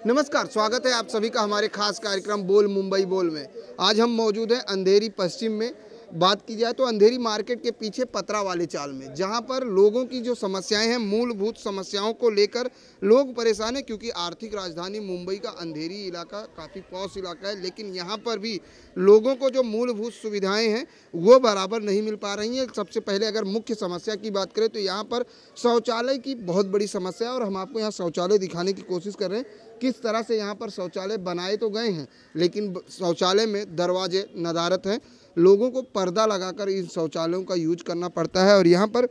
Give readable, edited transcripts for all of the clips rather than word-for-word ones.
नमस्कार, स्वागत है आप सभी का हमारे खास कार्यक्रम बोल मुंबई बोल में। आज हम मौजूद हैं अंधेरी पश्चिम में। बात की जाए तो अंधेरी मार्केट के पीछे पतरा वाले चाल में, जहां पर लोगों की जो समस्याएं हैं, मूलभूत समस्याओं को लेकर लोग परेशान हैं, क्योंकि आर्थिक राजधानी मुंबई का अंधेरी इलाका काफ़ी पॉश इलाका है, लेकिन यहां पर भी लोगों को जो मूलभूत सुविधाएं हैं वो बराबर नहीं मिल पा रही हैं। सबसे पहले अगर मुख्य समस्या की बात करें तो यहाँ पर शौचालय की बहुत बड़ी समस्या है, और हम आपको यहाँ शौचालय दिखाने की कोशिश कर रहे हैं। किस तरह से यहाँ पर शौचालय बनाए तो गए हैं, लेकिन शौचालय में दरवाजे नदारत हैं। लोगों को पर्दा लगाकर इन शौचालयों का यूज करना पड़ता है, और यहाँ पर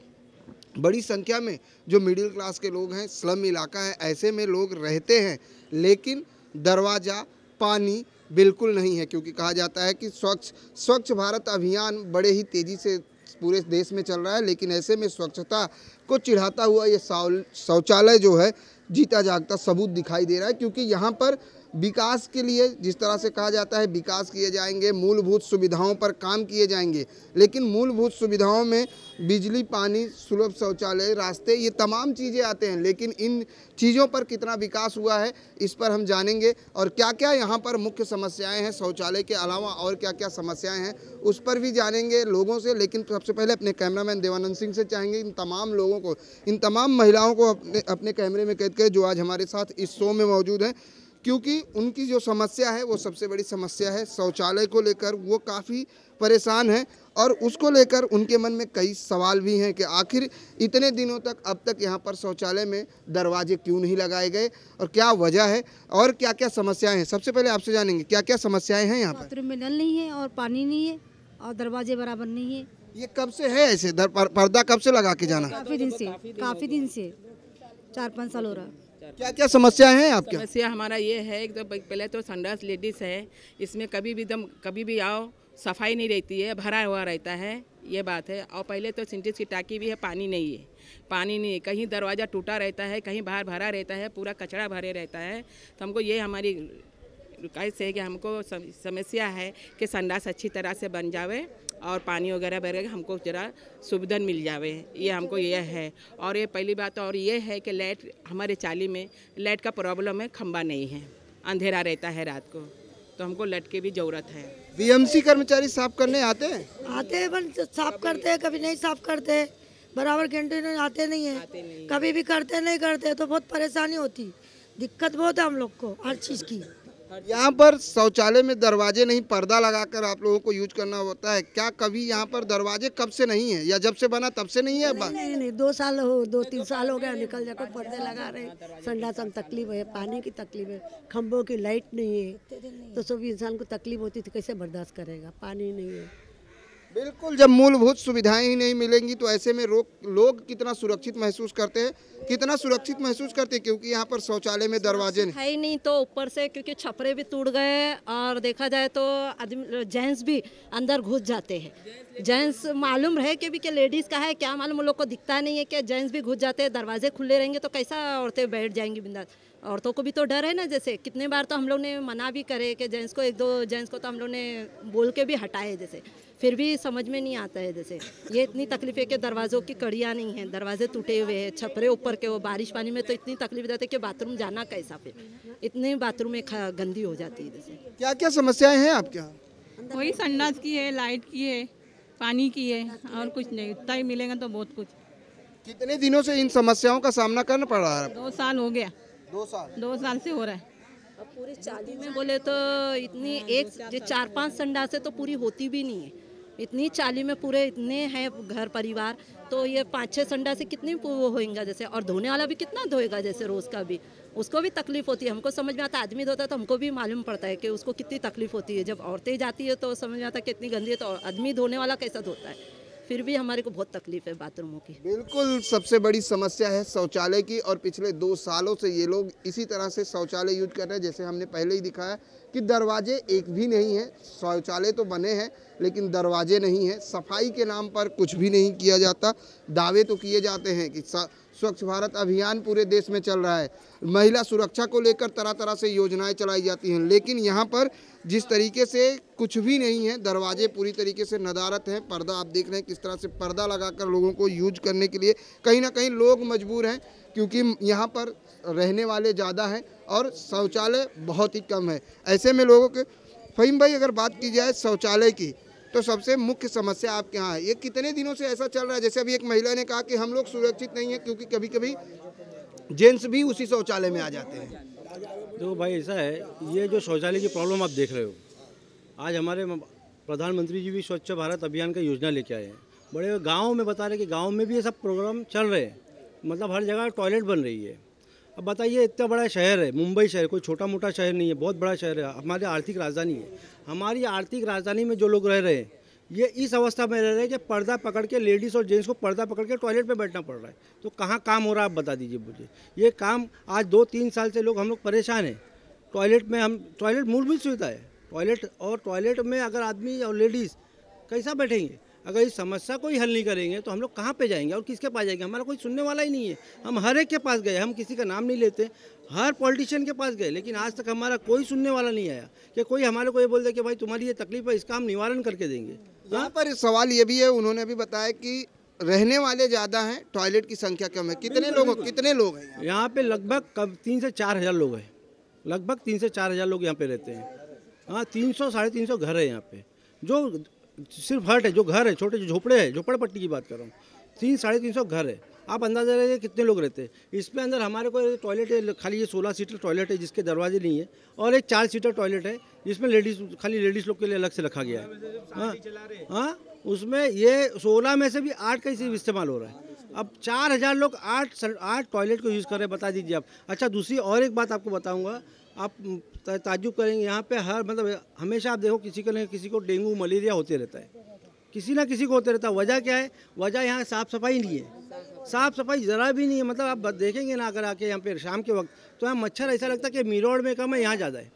बड़ी संख्या में जो मिडिल क्लास के लोग हैं, स्लम इलाका है, ऐसे में लोग रहते हैं, लेकिन दरवाज़ा पानी बिल्कुल नहीं है। क्योंकि कहा जाता है कि स्वच्छ भारत अभियान बड़े ही तेज़ी से पूरे देश में चल रहा है, लेकिन ऐसे में स्वच्छता को चिढ़ाता हुआ ये शौचालय जो है जीता जागता सबूत दिखाई दे रहा है। क्योंकि यहाँ पर विकास के लिए जिस तरह से कहा जाता है विकास किए जाएंगे, मूलभूत सुविधाओं पर काम किए जाएंगे, लेकिन मूलभूत सुविधाओं में बिजली, पानी, सुलभ शौचालय, रास्ते, ये तमाम चीज़ें आते हैं, लेकिन इन चीज़ों पर कितना विकास हुआ है इस पर हम जानेंगे। और क्या क्या यहाँ पर मुख्य समस्याएं हैं, शौचालय के अलावा और क्या क्या समस्याएं हैं उस पर भी जानेंगे लोगों से। लेकिन सबसे पहले अपने कैमरामैन देवानंद सिंह से चाहेंगे इन तमाम लोगों को, इन तमाम महिलाओं को अपने कैमरे में कैद करें जो आज हमारे साथ इस शो में मौजूद हैं, क्योंकि उनकी जो समस्या है वो सबसे बड़ी समस्या है शौचालय को लेकर। वो काफ़ी परेशान हैं और उसको लेकर उनके मन में कई सवाल भी हैं कि आखिर इतने दिनों तक अब तक यहाँ पर शौचालय में दरवाजे क्यों नहीं लगाए गए और क्या वजह है और क्या क्या समस्याएं हैं। सबसे पहले आपसे जानेंगे क्या क्या समस्याएं हैं यहाँ पर। बाथरूम में नल नहीं है और पानी नहीं है और दरवाजे बराबर नहीं है। ये कब से है ऐसे? पर्दा कब से लगा के जाना? काफ़ी दिन से 4-5 साल हो रहा है। क्या क्या समस्याएं हैं आपके? समस्या हमारा ये है कि पहले तो संडास लेडीज़ है, इसमें कभी भी आओ सफाई नहीं रहती है, भरा हुआ रहता है, ये बात है। और पहले तो सिंटेक्स की टाकी भी है, पानी नहीं है, कहीं दरवाज़ा टूटा रहता है, कहीं बाहर भरा रहता है, पूरा कचरा भरे रहता है। तो हमको ये हमारी रिक्वेस्ट है कि हमको समस्या है कि संडास अच्छी तरह से बन जावे और पानी वगैरह भरे हमको जरा सुविधा मिल जावे, ये हमको ये है। और ये पहली बात और ये है कि लाइट हमारे चाली में लाइट का प्रॉब्लम है, खंबा नहीं है, अंधेरा रहता है रात को, तो हमको लाइट की भी ज़रूरत है। बीएमसी कर्मचारी साफ करने आते हैं? आते हैं, पर साफ करते हैं, कभी नहीं साफ करते, बराबर कैंटीन आते नहीं है, कभी भी करते नहीं करते, तो बहुत परेशानी होती, दिक्कत बहुत है हम लोग को हर चीज़ की। यहाँ पर शौचालय में दरवाजे नहीं, पर्दा लगाकर आप लोगों को यूज करना होता है। क्या कभी यहाँ पर दरवाजे कब से नहीं है या जब से बना तब से नहीं है? नहीं, 2-3 साल हो गया, निकल जाकर पर्दे लगा रहे। संडास में तकलीफ है, पानी की तकलीफ है, खम्भों की लाइट नहीं है, तो सभी इंसान को तकलीफ होती थी, कैसे बर्दाश्त करेगा? पानी नहीं है। बिल्कुल, जब मूलभूत सुविधाएं ही नहीं मिलेंगी तो ऐसे में लोग कितना सुरक्षित महसूस करते हैं, क्योंकि यहाँ पर शौचालय में दरवाजे है ही नहीं, तो ऊपर से क्योंकि छपरे भी टूट गए, और देखा जाए तो आदमी जेंट्स भी अंदर घुस जाते हैं। जेंट्स मालूम रहे कि लेडीज़ का है, क्या मालूम, उन लोग को दिखता नहीं है कि जेंट्स भी घुस जाते हैं। दरवाजे खुले रहेंगे तो कैसा औरतें बैठ जाएंगी बिंदास? औरतों को भी तो डर है ना। जैसे कितने बार तो हम लोग ने मना भी करे कि जेंट्स को, 1-2 जेंट्स को तो हम लोग ने बोल के भी हटाए, जैसे फिर भी समझ में नहीं आता है। जैसे ये इतनी तकलीफ है कि दरवाज़ों की कड़ियाँ नहीं हैं, दरवाजे टूटे हुए हैं, छपरे ऊपर के, वो बारिश पानी में तो इतनी तकलीफ रहती है कि बाथरूम जाना कैसा, फिर इतने बाथरूम में गंदी हो जाती है। जैसे क्या क्या समस्याएं हैं आपके यहाँ? वही संडास की है, लाइट की है, पानी की है, और कुछ नहीं। इतना ही मिलेगा तो बहुत कुछ। कितने दिनों से इन समस्याओं का सामना करना पड़ रहा है? 2 साल हो गया। 2 साल से हो रहा है। अब पूरी चाली में बोले तो इतनी एक जो 4-5 संडास है तो पूरी होती भी नहीं है। इतनी चाली में पूरे इतने हैं घर परिवार, तो ये 5-6 संडास से कितनी वो होएगा जैसे। और धोने वाला भी कितना धोएगा जैसे, रोज़ का भी उसको भी तकलीफ होती है। हमको समझ में आता है, आदमी धोता है तो हमको भी मालूम पड़ता है कि उसको कितनी तकलीफ होती है। जब औरतें जाती है तो समझ में आता है कि इतनी गंदी है, तो आदमी धोने वाला कैसा धोता है। फिर भी हमारे को बहुत तकलीफ है बाथरूमों की। बिल्कुल, सबसे बड़ी समस्या है शौचालय की, और पिछले 2 सालों से ये लोग इसी तरह से शौचालय यूज कर रहे हैं। जैसे हमने पहले ही दिखाया कि दरवाजे एक भी नहीं है, शौचालय तो बने हैं लेकिन दरवाजे नहीं हैं। सफाई के नाम पर कुछ भी नहीं किया जाता। दावे तो किए जाते हैं कि स्वच्छ भारत अभियान पूरे देश में चल रहा है, महिला सुरक्षा को लेकर तरह तरह से योजनाएं चलाई जाती हैं, लेकिन यहाँ पर जिस तरीके से कुछ भी नहीं है, दरवाजे पूरी तरीके से नदारत हैं। पर्दा आप देख रहे हैं किस तरह से पर्दा लगाकर लोगों को यूज करने के लिए कहीं ना कहीं लोग मजबूर हैं, क्योंकि यहाँ पर रहने वाले ज़्यादा हैं और शौचालय बहुत ही कम है। ऐसे में लोगों के फ़हीम भाई, अगर बात की जाए शौचालय की, तो सबसे मुख्य समस्या आपके यहाँ है। ये कितने दिनों से ऐसा चल रहा है? जैसे अभी एक महिला ने कहा कि हम लोग सुरक्षित नहीं है क्योंकि कभी कभी जेंट्स भी उसी शौचालय में आ जाते हैं। तो भाई ऐसा है, ये जो शौचालय की प्रॉब्लम आप देख रहे हो, आज हमारे प्रधानमंत्री जी भी स्वच्छ भारत अभियान का योजना लेके आए हैं। बड़े गाँव में बता रहे कि गाँव में भी ये सब प्रोग्राम चल रहे हैं, मतलब हर जगह टॉयलेट बन रही है। अब बताइए, इतना बड़ा शहर है मुंबई शहर, कोई छोटा मोटा शहर नहीं है, बहुत बड़ा शहर है, हमारी आर्थिक राजधानी है। हमारी आर्थिक राजधानी में जो लोग रह रहे हैं, ये इस अवस्था में रह रहे हैं कि पर्दा पकड़ के, लेडीज़ और जेंट्स को पर्दा पकड़ के टॉयलेट में बैठना पड़ रहा है। तो कहाँ काम हो रहा है आप बता दीजिए मुझे। ये काम आज 2-3 साल से हम लोग परेशान हैं। टॉयलेट में टॉयलेट मूलभूत सुविधा है, टॉयलेट में अगर आदमी और लेडीज़ कैसा बैठेंगे? अगर इस समस्या को ही हल नहीं करेंगे तो हम लोग कहाँ पे जाएंगे और किसके पास जाएंगे? हमारा कोई सुनने वाला ही नहीं है। हम हर एक के पास गए, हम किसी का नाम नहीं लेते, हर पॉलिटिशियन के पास गए, लेकिन आज तक हमारा कोई सुनने वाला नहीं आया कि कोई हमारे को ये बोल दे कि भाई तुम्हारी ये तकलीफ है, इसका हम निवारण करके देंगे। यहाँ पर सवाल ये भी है, उन्होंने अभी बताया कि रहने वाले ज़्यादा हैं, टॉयलेट की संख्या कम है। कितने लोग हैं यहाँ पे? लगभग 3 से 4 हज़ार लोग हैं, लगभग 3 से 4 हज़ार लोग यहाँ पे रहते हैं। हाँ, 300-350 घर है यहाँ पे, जो सिर्फ हट है, जो घर है, छोटे जो झोपड़े हैं, झोपड़पट्टी की बात कर रहा हूँ। 300-350 घर है। आप अंदाजा लगाइए कितने लोग रहते हैं। इसमें अंदर हमारे को टॉयलेट है, खाली ये 16 सीटर टॉयलेट है जिसके दरवाजे नहीं है, और एक 4 सीटर टॉयलेट है जिसमें खाली लेडीज़ लोग के लिए अलग से रखा गया है। हाँ, उसमें ये 16 में से भी 8 का इसी इस्तेमाल हो रहा है। अब 4000 लोग 8 टॉयलेट को यूज़ कर रहे हैं, बता दीजिए आप। अच्छा, दूसरी और एक बात आपको बताऊँगा, आप ताज्जुब करेंगे, यहाँ पे मतलब हमेशा आप देखो किसी को डेंगू मलेरिया होते रहता है, किसी ना किसी को होते रहता है। वजह क्या है? वजह यहाँ साफ़ सफाई नहीं है, साफ़ सफाई ज़रा भी नहीं है। मतलब आप देखेंगे ना अगर आके यहाँ पे शाम के वक्त, तो यहाँ मच्छर ऐसा लगता है कि मीरोड में कम है, यहाँ ज़्यादा है।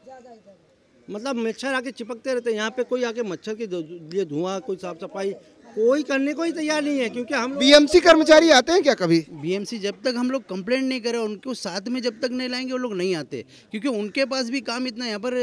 मतलब मच्छर आके चिपकते रहते हैं। यहाँ पे कोई आके मच्छर के लिए धुआं, कोई साफ़ सफाई कोई करने को ही तैयार नहीं है, क्योंकि हम बीएमसी कर्मचारी आते हैं क्या कभी? बीएमसी जब तक हम लोग कंप्लेंट नहीं करें, उनको साथ में जब तक नहीं लाएंगे वो लोग नहीं आते, क्योंकि उनके पास भी काम इतना। यहाँ पर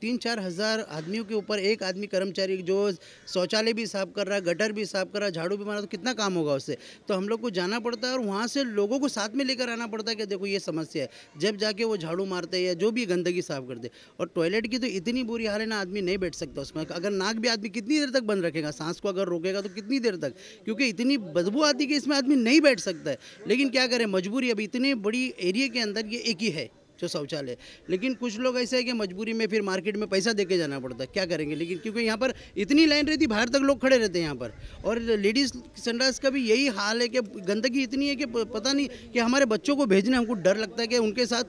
3-4 हज़ार आदमियों के ऊपर एक आदमी कर्मचारी जो शौचालय भी साफ कर रहा है, गटर भी साफ कर रहा है, झाड़ू भी मारा, तो कितना काम होगा उससे? तो हम लोग को जाना पड़ता है और वहाँ से लोगों को साथ में लेकर आना पड़ता है कि देखो ये समस्या है, जब जाके वो झाड़ू मारते हैं या जो भी गंदगी साफ करते। और टॉयलेट की तो इतनी बुरी हाल है ना, आदमी नहीं बैठ सकता उसमें। अगर नाक भी आदमी कितनी देर तक बंद रखेगा, सांस को अगर रोकेगा तो कितनी देर तक, क्योंकि इतनी बदबू आती है कि इसमें आदमी नहीं बैठ सकता है। लेकिन क्या करें, मजबूरी। अभी इतनी बड़ी एरिया के अंदर ये एक ही है जो शौचालय, लेकिन कुछ लोग ऐसे है कि मजबूरी में फिर मार्केट में पैसा देके जाना पड़ता है, क्या करेंगे। लेकिन क्योंकि यहाँ पर इतनी लाइन रहती, बाहर तक लोग खड़े रहते हैं यहाँ पर। और लेडीज़ संडास का भी यही हाल है कि गंदगी इतनी है कि पता नहीं कि हमारे बच्चों को भेजने हमको डर लगता है कि उनके साथ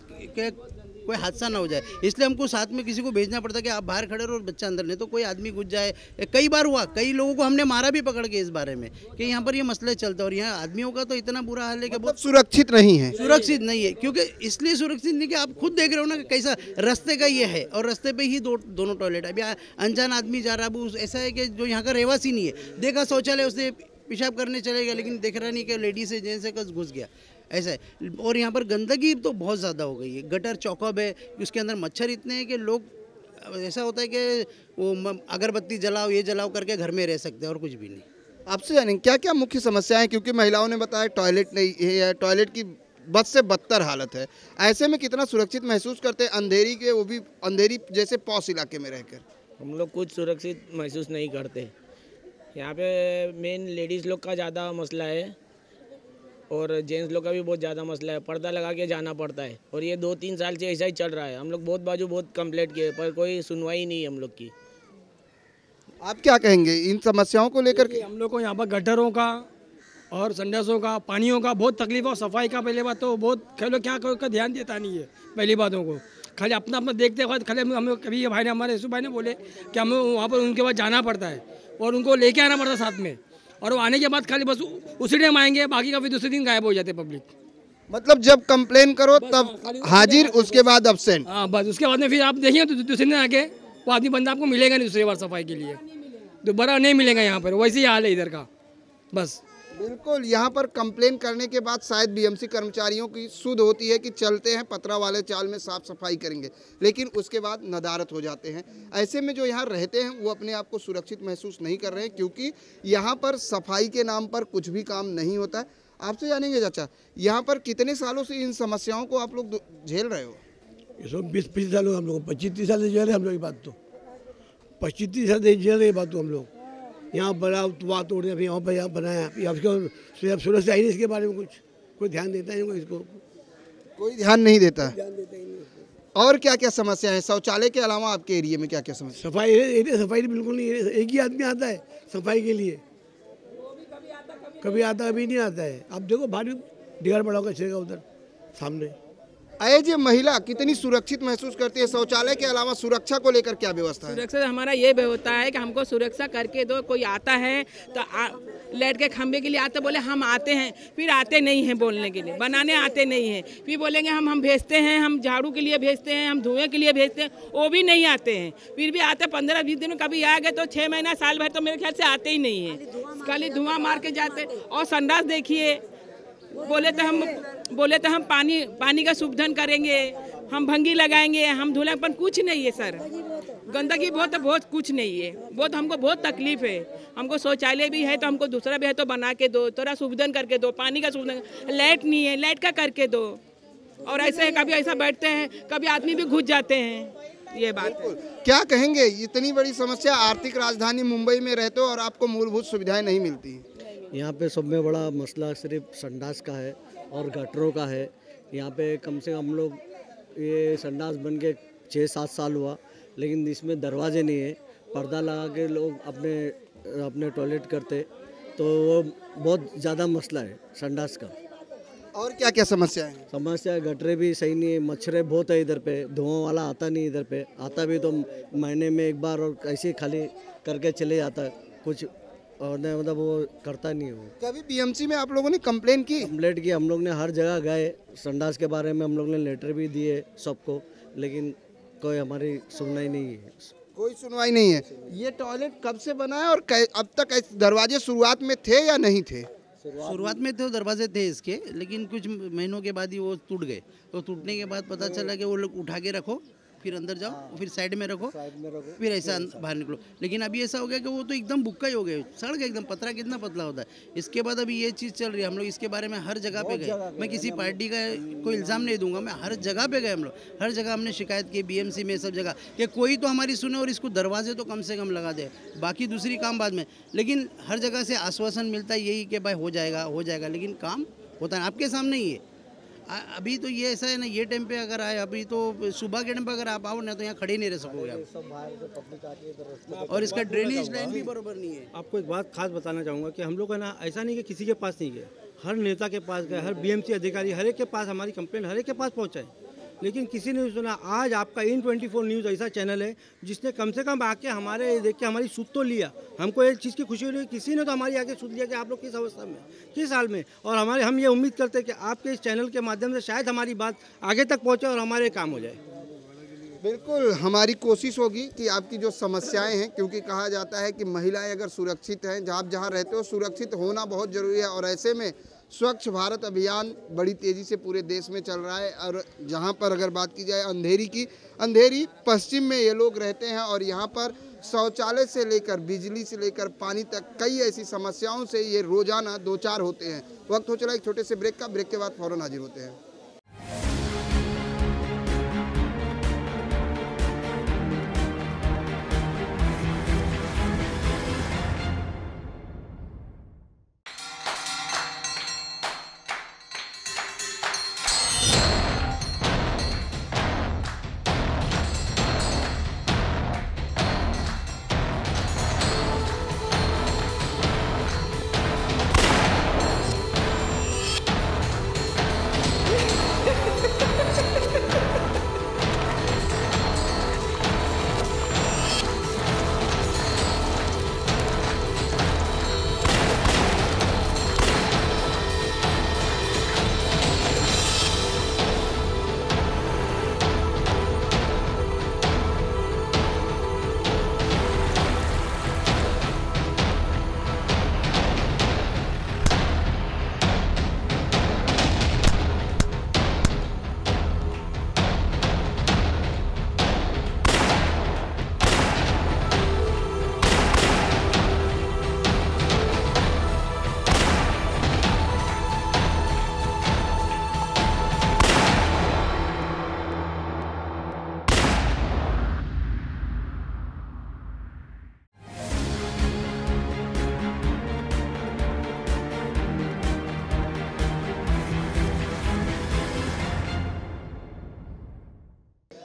कोई हादसा ना हो जाए, इसलिए हमको साथ में किसी को भेजना पड़ता है कि आप बाहर खड़े रहो और बच्चा अंदर, नहीं तो कोई आदमी घुस जाए। कई बार हुआ, कई लोगों को हमने मारा भी पकड़ के इस बारे में कि यहाँ पर ये मसले चलते हैं। और यहाँ आदमियों का तो इतना बुरा हाल है कि बहुत सुरक्षित नहीं है, सुरक्षित नहीं है। क्योंकि इसलिए सुरक्षित नहीं कि आप खुद देख रहे हो ना कि कैसा रास्ते का ये है, और रास्ते पे ही दोनों टॉयलेट है। अभी अनजान आदमी जा रहा है, अब ऐसा है कि जो यहाँ का रहवासी नहीं है, देखा शौचालय उससे पेशाब करने चले गया, लेकिन देख रहा नहीं कि लेडीज है जेंट्स है, कस घुस गया, ऐसा है। और यहाँ पर गंदगी तो बहुत ज़्यादा हो गई है, गटर चौकअप है, उसके अंदर मच्छर इतने हैं कि लोग, ऐसा होता है कि वो अगरबत्ती जलाओ ये जलाओ करके घर में रह सकते हैं और कुछ भी नहीं। आपसे जानेंगे क्या क्या मुख्य समस्याएं, क्योंकि महिलाओं ने बताया टॉयलेट नहीं है, टॉयलेट की बद से बदतर हालत है। ऐसे में कितना सुरक्षित महसूस करते हैं अंधेरी के, वो भी अंधेरी जैसे पॉश इलाके में रहकर? हम लोग कुछ सुरक्षित महसूस नहीं करते। यहाँ पे मेन लेडीज़ लोग का ज़्यादा मसला है और जेंट्स लोग का भी बहुत ज़्यादा मसला है। पर्दा लगा के जाना पड़ता है और ये 2-3 साल से ऐसा ही चल रहा है। हम लोग बहुत कंप्लेंट किए पर कोई सुनवाई नहीं है हम लोग की। आप क्या कहेंगे इन समस्याओं को लेकर के? हम लोग को यहाँ पर गटरों का और संडासों का, पानियों का बहुत तकलीफ और सफाई का पहले बात तो बहुत कई लोग क्या का ध्यान देता नहीं है। पहली बातों को खाली अपना देखते वक्त खाली हम कभी भाई ने, हमारे यशु भाई ने बोले कि हमें वहाँ पर उनके पास जाना पड़ता है और उनको लेके आना पड़ता है साथ में, और वो आने के बाद खाली बस उसी टाइम आएंगे, बाकी का फिर दूसरे दिन गायब हो जाते पब्लिक। मतलब जब कंप्लेन करो तब हाजिर, उसके बाद अब्सेंट। हाँ बस, उसके बाद में फिर आप देखेंगे तो दूसरे दिन आके वो आदमी बंदा आपको मिलेगा नहीं दूसरी बार सफाई के लिए, दोबारा नहीं मिलेगा यहाँ पर। वैसे ही हाल है इधर का बस। बिल्कुल, यहाँ पर कंप्लेन करने के बाद शायद बीएमसी कर्मचारियों की सुध होती है कि चलते हैं पतरा वाले चाल में साफ सफाई करेंगे, लेकिन उसके बाद नदारत हो जाते हैं। ऐसे में जो यहाँ रहते हैं वो अपने आप को सुरक्षित महसूस नहीं कर रहे हैं, क्योंकि यहाँ पर सफाई के नाम पर कुछ भी काम नहीं होता है। आपसे जानेंगे चाचा, यहाँ पर कितने सालों से इन समस्याओं को आप लोग झेल रहे हो? ये सब 20-25 साल हो हम लोग, 25-30 साल से जी रहे हम लोग। ये बात तो 25-30 साल से जी रहे, ये बात तो हम लोग यहाँ बना वहाँ तोड़ने, फिर यहाँ पर यहाँ बनाया, अब सूरत से आई नहीं इसके बारे में कुछ, कोई ध्यान देता ही नहीं, इसको कोई ध्यान नहीं देता। और क्या क्या समस्या है शौचालय के अलावा आपके एरिया में? क्या क्या समस्या? सफाई बिल्कुल नहीं है। एक ही आदमी आता है सफाई के लिए, कभी आता कभी नहीं आता है। अब देखो भारी डिगाड़ बड़ा होगा चलेगा उधर सामने। एज ए महिला कितनी सुरक्षित महसूस करती है? शौचालय के अलावा सुरक्षा को लेकर क्या व्यवस्था है? सुरक्षा हमारा ये होता है कि हमको सुरक्षा करके दो। कोई आता है तो लाइट के खंभे के लिए आते, बोले हम आते हैं, फिर आते नहीं हैं बोलने के लिए, बनाने आते नहीं हैं, फिर बोलेंगे हम भेजते हैं, हम झाड़ू के लिए भेजते हैं, हम धुएं के लिए भेजते हैं, वो भी नहीं आते हैं। फिर भी आते 15-20 दिन, कभी आ गए तो 6 महीना साल भर तो मेरे ख्याल से आते ही नहीं है, खाली धुआं मार के जाते। और संडास देखिए, बोले तो हम पानी का शुद्धन करेंगे, हम भंगी लगाएंगे, हम धुले, पर कुछ नहीं है सर। गंदगी बहुत कुछ नहीं है। बहुत हमको बहुत तकलीफ है। हमको शौचालय भी है तो हमको दूसरा भी है तो बना के दो, थोड़ा शुद्धन करके दो, पानी का शुद्धन, लाइट नहीं है, लाइट का करके दो। और ऐसे कभी ऐसा बैठते हैं, कभी आदमी भी घुस जाते हैं। ये बात है। क्या कहेंगे, इतनी बड़ी समस्या, आर्थिक राजधानी मुंबई में रहते हो और आपको मूलभूत सुविधाएं नहीं मिलती? यहाँ पे सब में बड़ा मसला सिर्फ संडास का है और गटरों का है। यहाँ पे कम से कम हम लोग ये संडास बन के 6-7 साल हुआ, लेकिन इसमें दरवाजे नहीं है। पर्दा लगा के लोग अपने टॉयलेट करते, तो वो बहुत ज़्यादा मसला है संडास का। और क्या क्या समस्या है? समस्या गटरे भी सही नहीं है, मच्छरें बहुत है इधर पे, धुआं वाला आता नहीं इधर पे, आता भी तो महीने में एक बार और ऐसे खाली करके चले जाता है, कुछ और नहीं, मतलब वो करता नहीं हो। कभी बीएमसी में आप लोगों ने कंप्लेंट की? कंप्लेंट की, हम लोग ने हर जगह गए, संडास के बारे में हम लोग ने लेटर भी दिए सबको, लेकिन कोई हमारी सुनवाई नहीं है। कोई सुनवाई नहीं है। ये टॉयलेट कब से बना है और अब तक दरवाजे शुरुआत में थे या नहीं थे? शुरुआत में तो दरवाजे थे इसके, लेकिन कुछ महीनों के बाद ही वो टूट गए। तो टूटने के बाद पता चला कि वो लोग उठा के रखो, फिर अंदर जाओ, फिर साइड में रखो, फिर ऐसा बाहर निकलो। लेकिन अभी ऐसा हो गया कि वो तो एकदम बुक्का ही हो गए, सड़ गए एकदम। पतरा कितना पतला होता है। इसके बाद अभी ये चीज़ चल रही है, हम लोग इसके बारे में हर जगह पे गए। मैं किसी पार्टी का कोई इल्ज़ाम नहीं दूंगा, मैं हर जगह पे गए, हम लोग हर जगह हमने शिकायत की, बीएमसी में, सब जगह, कि कोई तो हमारी सुने और इसको दरवाजे तो कम से कम लगा दे, बाकी दूसरी काम बाद में। लेकिन हर जगह से आश्वासन मिलता है यही कि भाई हो जाएगा, लेकिन काम होता है आपके सामने ही है। अभी तो ये ऐसा है ना, ये टाइम पे अगर आए, अभी तो सुबह के टाइम पे अगर आप आओ ना तो यहाँ खड़े नहीं रह सकोगे आप। और इसका ड्रेनेज लाइन भी बराबर नहीं है। आपको एक बात खास बताना चाहूँगा कि हम लोग है ना, ऐसा नहीं कि किसी के पास नहीं गए, हर नेता के पास गए, हर बीएमसी अधिकारी, हर एक के पास हमारी कंप्लेंट हर एक के पास पहुँचाए, लेकिन किसी ने सुना। आज आपका IN24 न्यूज़ ऐसा चैनल है जिसने कम से कम आके हमारे देख के हमारी सुध तो लिया। हमको एक चीज़ की खुशी हो रही है, किसी ने तो हमारी आके सुध लिया कि आप लोग किस अवस्था में, किस हाल में। और हम ये उम्मीद करते हैं कि आपके इस चैनल के माध्यम से शायद हमारी बात आगे तक पहुँचे और हमारे काम हो जाए। बिल्कुल, हमारी कोशिश होगी कि आपकी जो समस्याएं हैं, क्योंकि कहा जाता है कि महिलाएं अगर सुरक्षित हैं, जहाँ रहते हो सुरक्षित होना बहुत ज़रूरी है। और ऐसे में स्वच्छ भारत अभियान बड़ी तेज़ी से पूरे देश में चल रहा है। और जहाँ पर अगर बात की जाए अंधेरी की, अंधेरी पश्चिम में ये लोग रहते हैं और यहाँ पर शौचालय से लेकर बिजली से लेकर पानी तक कई ऐसी समस्याओं से ये रोज़ाना 2-4 होते हैं। वक्त हो चला एक छोटे से ब्रेक का, ब्रेक के बाद फ़ौरन हाजिर होते हैं।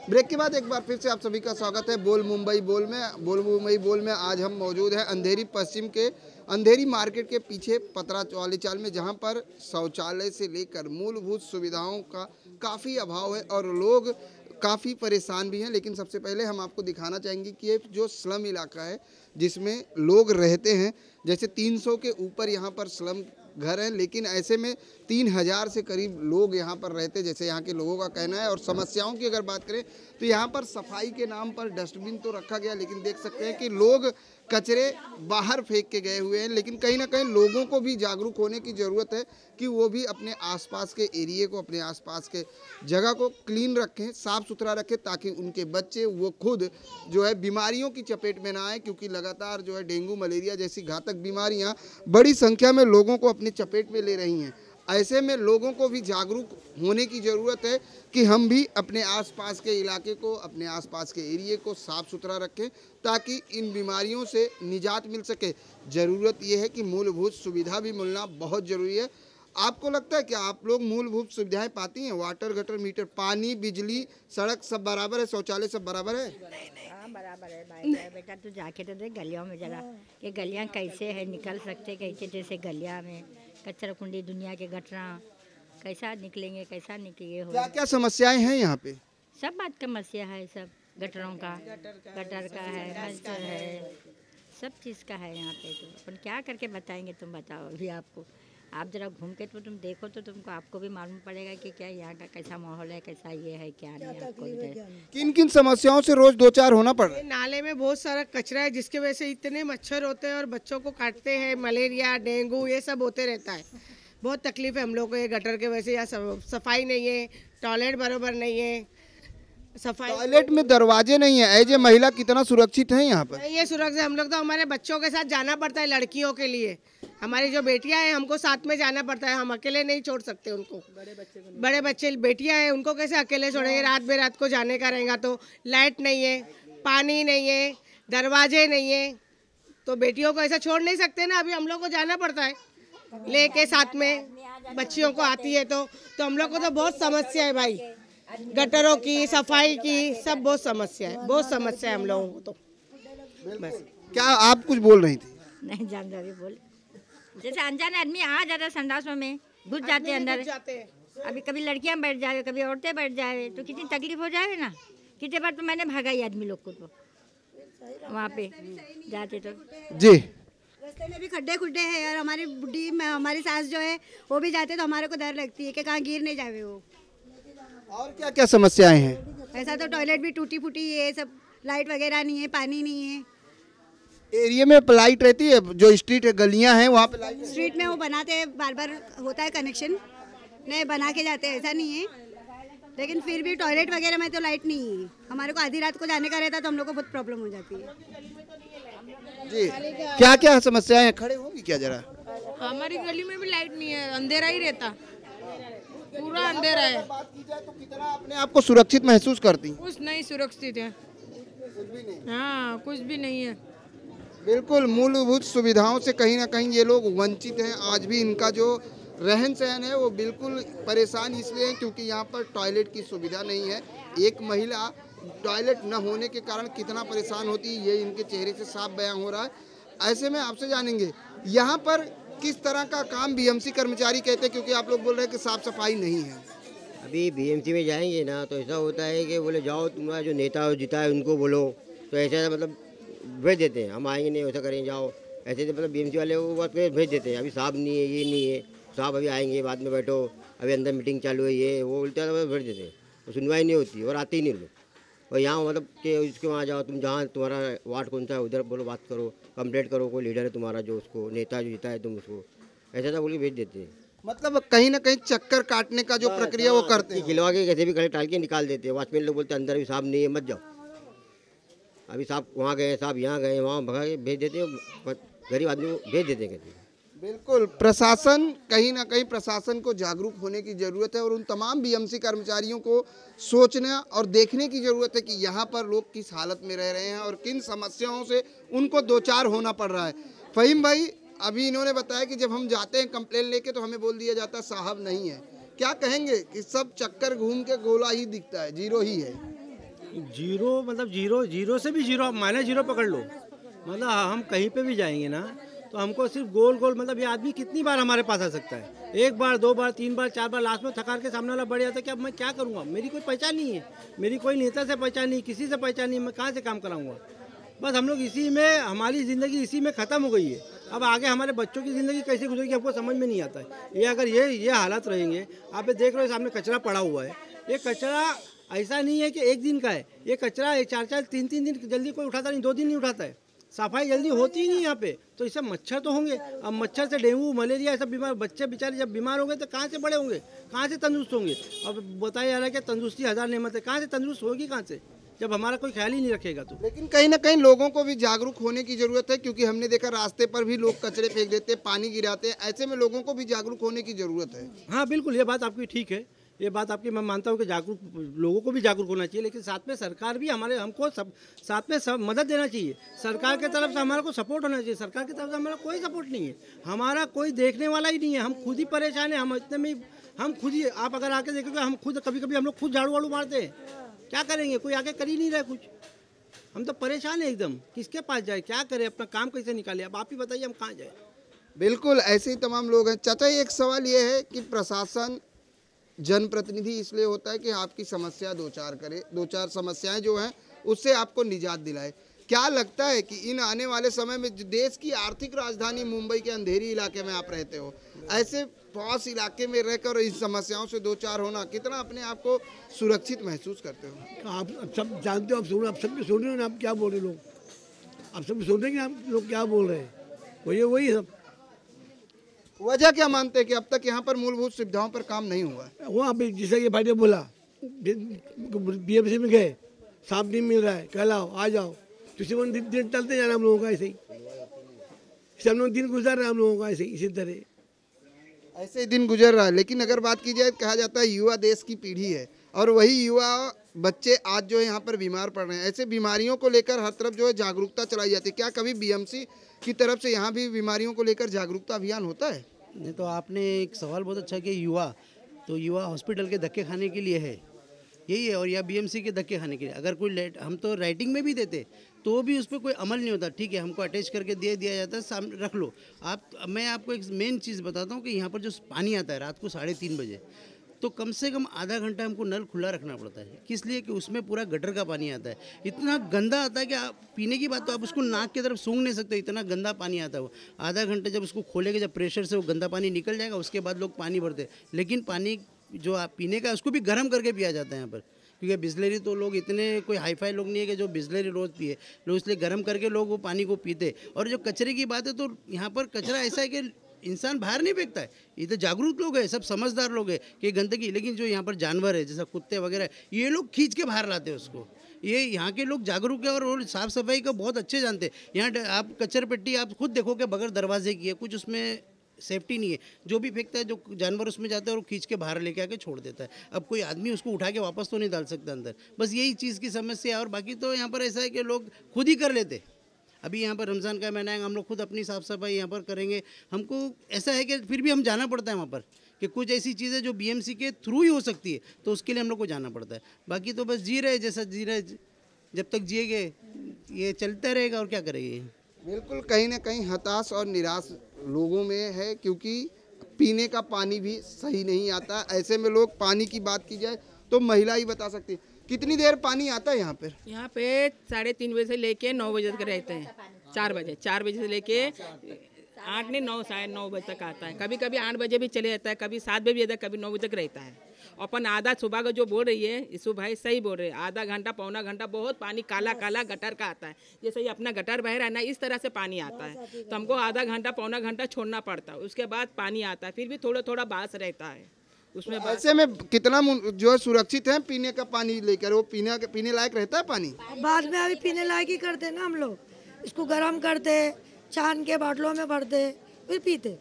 ब्रेक के बाद एक बार फिर से आप सभी का स्वागत है बोल मुंबई बोल में। बोल मुंबई बोल में आज हम मौजूद हैं अंधेरी पश्चिम के अंधेरी मार्केट के पीछे पतरा वाली चाल में, जहां पर शौचालय से लेकर मूलभूत सुविधाओं का काफ़ी अभाव है और लोग काफ़ी परेशान भी हैं। लेकिन सबसे पहले हम आपको दिखाना चाहेंगे कि ये जो स्लम इलाका है जिसमें लोग रहते हैं, जैसे 300 के ऊपर यहाँ पर स्लम घर हैं, लेकिन ऐसे में 3000 से करीब लोग यहाँ पर रहते, जैसे यहाँ के लोगों का कहना है। और समस्याओं की अगर बात करें तो यहाँ पर सफाई के नाम पर डस्टबिन तो रखा गया, लेकिन देख सकते हैं कि लोग कचरे बाहर फेंक के गए हुए हैं। लेकिन कहीं ना कहीं लोगों को भी जागरूक होने की ज़रूरत है कि वो भी अपने आसपास के एरिए को, अपने आसपास के जगह को क्लीन रखें, साफ़ सुथरा रखें, ताकि उनके बच्चे वो खुद जो है बीमारियों की चपेट में ना आए। क्योंकि लगातार जो है डेंगू मलेरिया जैसी घातक बीमारियां बड़ी संख्या में लोगों को अपनी चपेट में ले रही हैं। ऐसे में लोगों को भी जागरूक होने की ज़रूरत है कि हम भी अपने आसपास के इलाके को, अपने आसपास के एरिए को साफ़ सुथरा रखें, ताकि इन बीमारियों से निजात मिल सके। ज़रूरत यह है कि मूलभूत सुविधा भी मिलना बहुत ज़रूरी है। आपको लगता है कि आप लोग मूलभूत सुविधाएं पाती हैं? वाटर, गटर, मीटर, पानी, बिजली, सड़क सब बराबर है? शौचालय सब बराबर है? हाँ बराबर है भाई। बेटा तू जाके तो देख गलियों में जरा कि गलियाँ कैसे है, निकल सकते कैसे, जैसे गलियाँ में कचरा कुंडी, दुनिया के गटरा कैसा निकलेंगे, कैसा निकलेंगे हो। क्या क्या समस्याएं हैं यहाँ पे? सब बात का मसला है, सब गटरों का, गटर का है, मच्छर है, सब चीज़ का है यहाँ पे। तो अपन क्या करके बताएंगे, तुम बताओ अभी। आपको आप जरा घूम के तो तुम देखो तो तुमको आपको भी मालूम पड़ेगा कि क्या यहाँ का कैसा माहौल है, कैसा ये है, क्या नहीं। आपको किन किन समस्याओं से रोज दो चार होना पड़ रहा है? नाले में बहुत सारा कचरा है जिसकी वजह से इतने मच्छर होते हैं और बच्चों को काटते हैं, मलेरिया, डेंगू ये सब होते रहता है। बहुत तकलीफ है हम लोग को ये गटर के वजह से। यहाँ सफाई नहीं है, टॉयलेट बराबर नहीं है, सफाई, टॉयलेट में दरवाजे नहीं है। एज ए महिला कितना सुरक्षित है यहाँ पर? ये सुरक्षित हम लोग तो हमारे बच्चों के साथ जाना पड़ता है, लड़कियों के लिए। हमारी जो बेटियां हैं हमको साथ में जाना पड़ता है, हम अकेले नहीं छोड़ सकते उनको। बड़े बच्चे बेटियां हैं उनको कैसे अकेले छोड़ेंगे? रात बेरात को जाने का रहेगा तो लाइट नहीं है, पानी नहीं है, दरवाजे नहीं है, तो बेटियों को ऐसा छोड़ नहीं सकते ना। अभी हम लोग को जाना पड़ता है लेके साथ में, बच्चियों को आती है तो हम लोग को तो बहुत समस्या है भाई, गटरों की, सफाई की, सब बहुत समस्या है, बहुत समस्या है हम लोगों को तो। बस। क्या आप कुछ बोल रही थी? नहीं जानदारी बोल, जैसे अनजाने आदमी आ जाता है संडास में, घुस जाते हैं अंदर। अभी कभी लड़कियां बैठ जाए, कभी औरतें बैठ जाए तो कितनी तकलीफ हो जाए ना। कितने बार तो मैंने भगाई आदमी लोग को तो वहाँ पे जाते तो। जी, रास्ते में भी खड्डे खुड्डे हैं और हमारी बुढ़ी में हमारी सास जो है वो भी जाते तो हमारे को डर लगती है कि कहाँ गिर नहीं जावे वो। और क्या क्या समस्याएं हैं? ऐसा तो टॉयलेट भी टूटी फूटी है, सब लाइट वगैरह नहीं है, पानी नहीं है। एरिया में लाइट रहती है? जो स्ट्रीट है, गलियां हैं, वहाँ पे लाइट? स्ट्रीट में वो बनाते हैं, बार बार होता है कनेक्शन, नहीं बना के जाते हैं, ऐसा नहीं है। लेकिन फिर भी टॉयलेट वगैरह में तो लाइट नहीं है। हमारे को आधी रात को जाने का रहता तो हम लोग को बहुत प्रॉब्लम हो जाती है। जी, क्या क्या समस्याएं हैं? खड़े होंगी क्या जरा? हमारी गली में भी लाइट नहीं है, अंधेरा ही रहता, पूरा अंधेरा है। बात की जाए तो कितना अपने आप को सुरक्षित महसूस करती? कुछ नहीं सुरक्षित है, हाँ कुछ भी नहीं है। बिल्कुल, मूलभूत सुविधाओं से कहीं ना कहीं ये लोग वंचित हैं। आज भी इनका जो रहन सहन है वो बिल्कुल परेशान इसलिए है क्योंकि यहाँ पर टॉयलेट की सुविधा नहीं है। एक महिला टॉयलेट न होने के कारण कितना परेशान होती है ये इनके चेहरे से साफ बयान हो रहा है। ऐसे में आपसे जानेंगे यहाँ पर किस तरह का काम बीएमसी कर्मचारी कहते हैं, क्योंकि आप लोग बोल रहे हैं कि साफ सफाई नहीं है। अभी बीएमसी में जाएंगे ना तो ऐसा होता है कि बोले जाओ तुम्हारा जो नेता जीता है उनको बोलो, तो ऐसा मतलब भेज देते हैं, हम आएंगे नहीं, ऐसा करें जाओ, ऐसे मतलब बीएमसी वाले वो बात भेज देते हैं। अभी साहब नहीं है, ये नहीं है, साहब अभी आएंगे, बाद में बैठो, अभी अंदर मीटिंग चालू है, ये वो उल्टा भेज देते हैं, तो सुनवाई नहीं होती और आते ही नहीं लोग। और यहाँ मतलब कि उसके वहाँ जाओ, तुम जहाँ तुम्हारा वार्ड कौन सा है उधर बोलो, बात करो, कंप्लेंट करो, कोई लीडर है तुम्हारा जो उसको नेता जो जीता है तुम उसको, ऐसा तो बोल के भेज देते हैं। मतलब कहीं ना कहीं चक्कर काटने का जो प्रक्रिया वो करते हैं, खिलवा के कैसे भी कहीं टाल के निकाल देते हैं। वॉचमैन लोग बोलते हैं अंदर भी साहब नहीं है, मत जाओ, अभी साहब वहाँ गए, साहब यहाँ गए, वहाँ भगा के भेज देते हैं, गरीब आदमी को भेज देते हैं। बिल्कुल, प्रशासन कहीं ना कहीं प्रशासन को जागरूक होने की ज़रूरत है और उन तमाम बीएमसी कर्मचारियों को सोचना और देखने की ज़रूरत है कि यहाँ पर लोग किस हालत में रह रहे हैं और किन समस्याओं से उनको दो चार होना पड़ रहा है। फ़हीम भाई, अभी इन्होंने बताया कि जब हम जाते हैं कंप्लेन लेके तो हमें बोल दिया जाता है साहब नहीं है। क्या कहेंगे कि सब चक्कर घूम के गोला ही दिखता है, जीरो ही है? जीरो मतलब जीरो से भी जीरो, आप -0 पकड़ लो। मतलब हम कहीं पे भी जाएंगे ना तो हमको सिर्फ गोल गोल, मतलब ये आदमी कितनी बार हमारे पास आ सकता है? 1 बार, 2 बार, 3 बार, 4 बार, लास्ट में थकार के सामने वाला बढ़ जाता है कि अब मैं क्या करूँगा? मेरी कोई पहचान नहीं है, मेरी कोई नेता से पहचान नहीं, किसी से पहचान नहीं, मैं कहाँ से काम कराऊँगा? बस हम लोग इसी में, हमारी ज़िंदगी इसी में ख़त्म हो गई है। अब आगे हमारे बच्चों की ज़िंदगी कैसे गुजरेगी हमको समझ में नहीं आता है। ये अगर ये हालात रहेंगे, आप ये देख रहे हो सामने कचरा पड़ा हुआ है, ये कचरा ऐसा नहीं है कि एक दिन का है, ये कचरा 4-4, 3-3 दिन जल्दी कोई उठाता नहीं, 2 दिन नहीं उठाता है। सफाई जल्दी होती ही नहीं यहाँ पे, तो इससे मच्छर तो होंगे। अब मच्छर से डेंगू, मलेरिया, ये सब बीमार, बच्चे बेचारे जब बीमार होंगे तो कहाँ से बड़े होंगे, कहाँ से तंदुरुस्त होंगे? अब बताया जा रहा है कि तंदुरुस्ती 1000 नेमत है, कहाँ से तंदुरुस्त होगी, कहाँ से, जब हमारा कोई ख्याल ही नहीं रखेगा तो। लेकिन कहीं ना कहीं लोगों को भी जागरूक होने की ज़रूरत है, क्योंकि हमने देखा रास्ते पर भी लोग कचरे फेंक देते हैं, पानी गिराते हैं। ऐसे में लोगों को भी जागरूक होने की ज़रूरत है। हाँ बिल्कुल, ये बात आपकी ठीक है, ये बात आपकी मैं मानता हूँ कि जागरूक लोगों को भी जागरूक होना चाहिए, लेकिन साथ में सरकार भी हमको सब साथ में सब मदद देना चाहिए। सरकार की तरफ से हमारा को सपोर्ट होना चाहिए। सरकार की तरफ से हमारा कोई सपोर्ट नहीं है, हमारा कोई देखने वाला ही नहीं है। हम खुद ही परेशान हैं, हम इतने में हम खुद ही, आप अगर आके देखोगे हम खुद कभी कभी हम लोग खुद झाड़ू वाड़ू मारते हैं, क्या करेंगे? कोई आके कर ही नहीं रहा कुछ। हम तो परेशान है एकदम, किसके पास जाए, क्या करें, अपना काम कैसे निकाले? अब आप ही बताइए हम कहाँ जाए। बिल्कुल ऐसे ही तमाम लोग हैं। चाचा, एक सवाल ये है कि प्रशासन, जनप्रतिनिधि इसलिए होता है कि आपकी समस्या 2-4 करे, 2-4 समस्याएं जो हैं उससे आपको निजात दिलाए। क्या लगता है कि इन आने वाले समय में देश की आर्थिक राजधानी मुंबई के अंधेरी इलाके में आप रहते हो, ऐसे पॉश इलाके में रहकर इन समस्याओं से 2-4 होना, कितना अपने आप को सुरक्षित महसूस करते हो? आप सब जानते हो, आप सब भी सुन रहे हो ना, आप क्या बोल रहे लोग, आप सब सुन रहे हैं कि आप लोग क्या बोल रहे हैं, वही सब। वजह क्या मानते हैं कि अब तक यहाँ पर मूलभूत सुविधाओं पर काम नहीं हुआ? वहाँ पे जैसा कि भाई ने बोला, BMC में गए, सांप नहीं मिल रहा है, कल आओ, आ जाओ, तो दिन टलते जाना हम लोगों का, ऐसे ही हम लोग दिन गुजार रहे हैं हम लोगों का, ऐसे इसी तरह ऐसे ही दिन गुजर रहा है। लेकिन अगर बात की जाए, कहा जाता है युवा देश की पीढ़ी है, और वही युवा बच्चे आज जो है यहाँ पर बीमार पड़ रहे हैं। ऐसे बीमारियों को लेकर हर तरफ जो है जागरूकता चलाई जाती है। क्या कभी BMC की तरफ से यहाँ भी बीमारियों को लेकर जागरूकता अभियान होता है? नहीं, तो आपने एक सवाल बहुत अच्छा किया। युवा हॉस्पिटल के धक्के खाने के लिए है, यही है, और या BMC के धक्के खाने के लिए। अगर कोई हम तो राइटिंग में भी देते तो भी उस पर कोई अमल नहीं होता। ठीक है, हमको अटैच करके दिया जाता है, सामने रख लो आप। मैं आपको एक मेन चीज़ बताता हूँ कि यहाँ पर जो पानी आता है रात को 3:30 बजे, तो कम से कम आधा घंटा हमको नल खुला रखना पड़ता है। किस लिए? कि उसमें पूरा गटर का पानी आता है, इतना गंदा आता है कि आप पीने की बात तो आप उसको नाक की तरफ सूंघ नहीं सकते, इतना गंदा पानी आता है वो। आधा घंटा जब उसको खोलेंगे, जब प्रेशर से वो गंदा पानी निकल जाएगा, उसके बाद लोग पानी भरते। लेकिन पानी जो आप पीने का, उसको भी गर्म करके पिया जाता है यहाँ पर, क्योंकि बिस्लरी तो लोग इतने कोई हाईफाई लोग नहीं है कि जो बिस्लरी रोज़ पिए, लोग इसलिए गर्म करके लोग वो पानी को पीते। और जो कचरे की बात है, तो यहाँ पर कचरा ऐसा है कि इंसान बाहर नहीं फेंकता है, ये तो जागरूक लोग हैं, सब समझदार लोग हैं कि गंदगी। लेकिन जो यहाँ पर जानवर है, जैसा कुत्ते वगैरह, ये लोग खींच के बाहर लाते हैं उसको। ये यहाँ के लोग जागरूक है और साफ़ सफाई का बहुत अच्छे जानते हैं। यहाँ आप कचरपट्टी आप खुद देखो कि बगैर दरवाजे की है, कुछ उसमें सेफ्टी नहीं है। जो भी फेंकता है, जो जानवर उसमें जाता है और खींच के बाहर लेके आके छोड़ देता है। अब कोई आदमी उसको उठा के वापस तो नहीं डाल सकता अंदर। बस यही चीज़ की समस्या है, और बाकी तो यहाँ पर ऐसा है कि लोग खुद ही कर लेते। अभी यहाँ पर रमज़ान का महीना है, हम लोग खुद अपनी साफ़ सफाई यहाँ पर करेंगे। हमको ऐसा है कि फिर भी हम जाना पड़ता है वहाँ पर, कि कुछ ऐसी चीज़ें जो BMC के थ्रू ही हो सकती है, तो उसके लिए हम लोग को जाना पड़ता है। बाकी तो बस जी रहे जैसा जी रहे, जब तक जिएंगे ये चलता रहेगा, और क्या करेंगे। बिल्कुल, कहीं ना कहीं हताश और निराश लोगों में है, क्योंकि पीने का पानी भी सही नहीं आता। ऐसे में लोग, पानी की बात की जाए तो महिला ही बता सकती है, कितनी देर पानी आता है यहाँ पर? यहाँ पे 3:30 बजे से लेके 9 बजे तक रहते हैं। 4 बजे से लेके 8 नहीं 9 साढ़े 9 बजे तक आता है। कभी कभी 8 बजे भी चले जाता है, कभी 7 बजे भी आता है, कभी 9 बजे तक रहता है। अपन आधा सुबह का जो बोल रही है इसु भाई सही बोल रहे हैं, आधा घंटा पौना घंटा बहुत पानी काला काला गटर का आता है। जैसे ये अपना गटर बह रहा है ना, इस तरह से पानी आता है, तो हमको आधा घंटा पौना घंटा छोड़ना पड़ता है, उसके बाद पानी आता है। फिर भी थोड़ा थोड़ा बास रहता है उसमें। ऐसे में कितना जो है सुरक्षित है पीने का पानी लेकर? वो पीने लायक रहता है पानी? बाद में अभी पीने लायक ही करते ना हम लोग, इसको गर्म करते, छान के बाटलों में भरते, फिर पीते।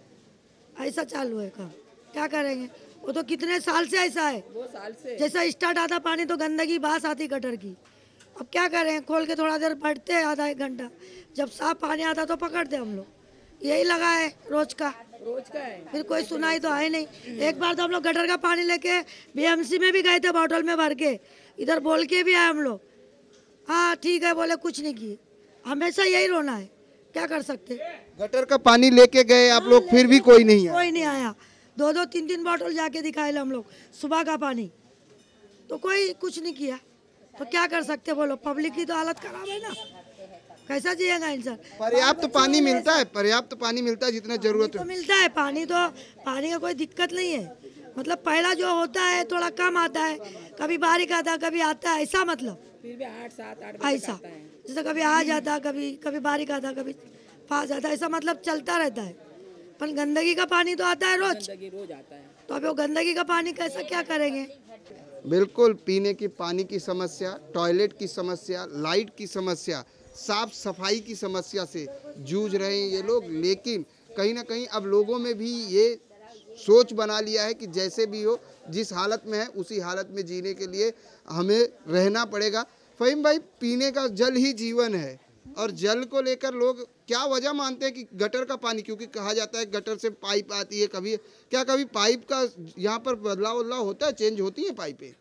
ऐसा चालू है काम, क्या करेंगे। वो तो कितने साल से ऐसा है, 2 साल से। जैसा स्टार्ट आता पानी तो गंदगी बास आती गटर की। अब क्या करें, खोल के थोड़ा देर बैठते हैं, आधा 1 घंटा, जब साफ पानी आता तो पकड़ते हम लोग। यही लगा है रोज का है, फिर कोई सुनाई तो है नहीं। एक बार तो हम लोग गटर का पानी लेके BMC में भी गए थे, बॉटल में भर के, इधर बोल के भी आए हम लोग, हाँ ठीक है बोले, कुछ नहीं किए। हमेशा यही रोना है, क्या कर सकते। गटर का पानी लेके गए आप लोग, फिर भी कोई नहीं आया। कोई नहीं आया। 2-2 3-3 बॉटल जाके दिखाए हम लोग सुबह का पानी, तो कोई कुछ नहीं किया। तो क्या कर सकते बोलो, पब्लिक की तो हालत खराब है ना, कैसा जिएगा इंसान। पर्याप्त पानी मिलता है, पर्याप्त पानी मिलता है जितना जरूरत तो है। मिलता है पानी, तो पानी का कोई दिक्कत नहीं है। मतलब पहला जो होता है थोड़ा कम आता है, कभी बारिश आता है, कभी आता है, ऐसा मतलब फिर भी 8-7-8 ऐसा, जैसे कभी आ जाता, कभी बारिश आता, कभी पास आता, ऐसा मतलब चलता रहता है। पर गंदगी का पानी तो आता है रोज, रोज आता है। तो अब वो गंदगी का पानी कैसा क्या करेंगे। बिल्कुल, पीने की पानी की समस्या, टॉयलेट की समस्या, लाइट की समस्या, साफ सफाई की समस्या से जूझ रहे हैं ये लोग। लेकिन कहीं ना कहीं अब लोगों में भी ये सोच बना लिया है कि जैसे भी हो, जिस हालत में है उसी हालत में जीने के लिए हमें रहना पड़ेगा। फ़हीम भाई, पीने का जल ही जीवन है, और जल को लेकर लोग क्या वजह मानते हैं कि गटर का पानी, क्योंकि कहा जाता है गटर से पाइप आती है, कभी पाइप का यहाँ पर बदलाव होता है, चेंज होती है पाइपें?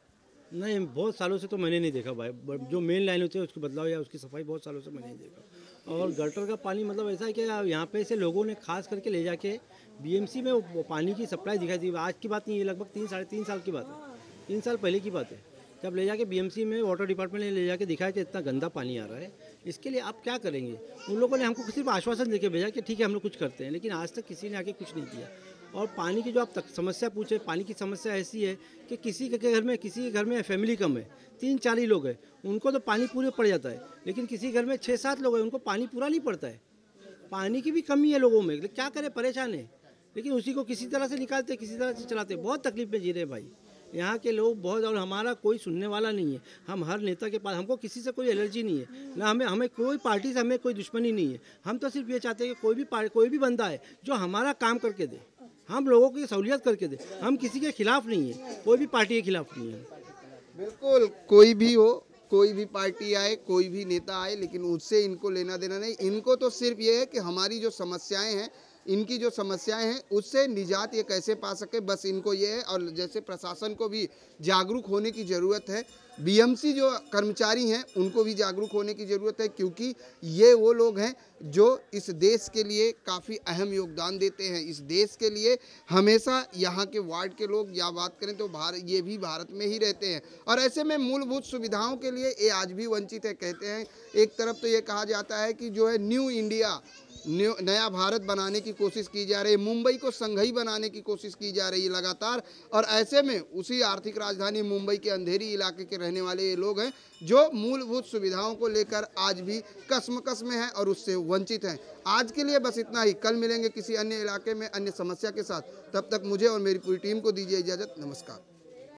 नहीं, बहुत सालों से तो मैंने नहीं देखा भाई। जो मेन लाइन होती है उसके बदलाव या उसकी सफाई बहुत सालों से मैंने नहीं देखा। और गटर का पानी मतलब ऐसा है कि यहाँ पे से लोगों ने खास करके ले जाके बीएमसी में वो पानी की सप्लाई दिखाई दी। आज की बात नहीं है, लगभग 3-3.5 साल की बात है, 3 साल पहले की बात है। जब ले जाके बीएमसी में वाटर डिपार्टमेंट ने ले जाके दिखाया कि इतना गंदा पानी आ रहा है, इसके लिए आप क्या करेंगे। उन लोगों ने हमको सिर्फ आश्वासन देके भेजा कि ठीक है हम लोग कुछ करते हैं, लेकिन आज तक किसी ने आके कुछ नहीं किया। और पानी की जो आप समस्या पूछे, पानी की समस्या ऐसी है कि किसी के घर में फैमिली कम है, 3-4 ही लोग हैं, उनको तो पानी पूरे पड़ जाता है। लेकिन किसी घर में 6-7 लोग हैं, उनको पानी पूरा नहीं पड़ता है। पानी की भी कमी है लोगों में, क्या करें, परेशान है। लेकिन उसी को किसी तरह से निकालते, किसी तरह से चलाते। बहुत तकलीफ में जी रहे हैं भाई यहाँ के लोग बहुत। और हमारा कोई सुनने वाला नहीं है। हम हर नेता के पास, हमको किसी से कोई एलर्जी नहीं है ना, हमें कोई पार्टी से हमें कोई दुश्मनी नहीं है। हम तो सिर्फ ये चाहते हैं कि कोई भी बंदा है जो हमारा काम करके दे, हम लोगों की सहूलियत करके दे। हम किसी के खिलाफ नहीं है, कोई भी पार्टी के खिलाफ नहीं है। बिल्कुल, कोई भी हो, कोई भी पार्टी आए, कोई भी नेता आए, लेकिन उससे इनको लेना देना नहीं। इनको तो सिर्फ ये है कि हमारी जो समस्याएं हैं, इनकी जो समस्याएं हैं उससे निजात ये कैसे पा सके, बस इनको ये है। और जैसे प्रशासन को भी जागरूक होने की ज़रूरत है, बीएमसी जो कर्मचारी हैं उनको भी जागरूक होने की ज़रूरत है, क्योंकि ये वो लोग हैं जो इस देश के लिए काफ़ी अहम योगदान देते हैं। इस देश के लिए हमेशा यहाँ के वार्ड के लोग, या बात करें तो ये भी भारत में ही रहते हैं, और ऐसे में मूलभूत सुविधाओं के लिए ये आज भी वंचित है। कहते हैं एक तरफ तो ये कहा जाता है कि जो है न्यू इंडिया, नया भारत बनाने की कोशिश की जा रही है, मुंबई को संघई बनाने की कोशिश की जा रही है लगातार। और ऐसे में उसी आर्थिक राजधानी मुंबई के अंधेरी इलाके के रहने वाले ये लोग हैं जो मूलभूत सुविधाओं को लेकर आज भी कसमकस में हैं और उससे वंचित हैं। आज के लिए बस इतना ही, कल मिलेंगे किसी अन्य इलाके में अन्य समस्या के साथ। तब तक मुझे और मेरी पूरी टीम को दीजिए इजाज़त। नमस्कार।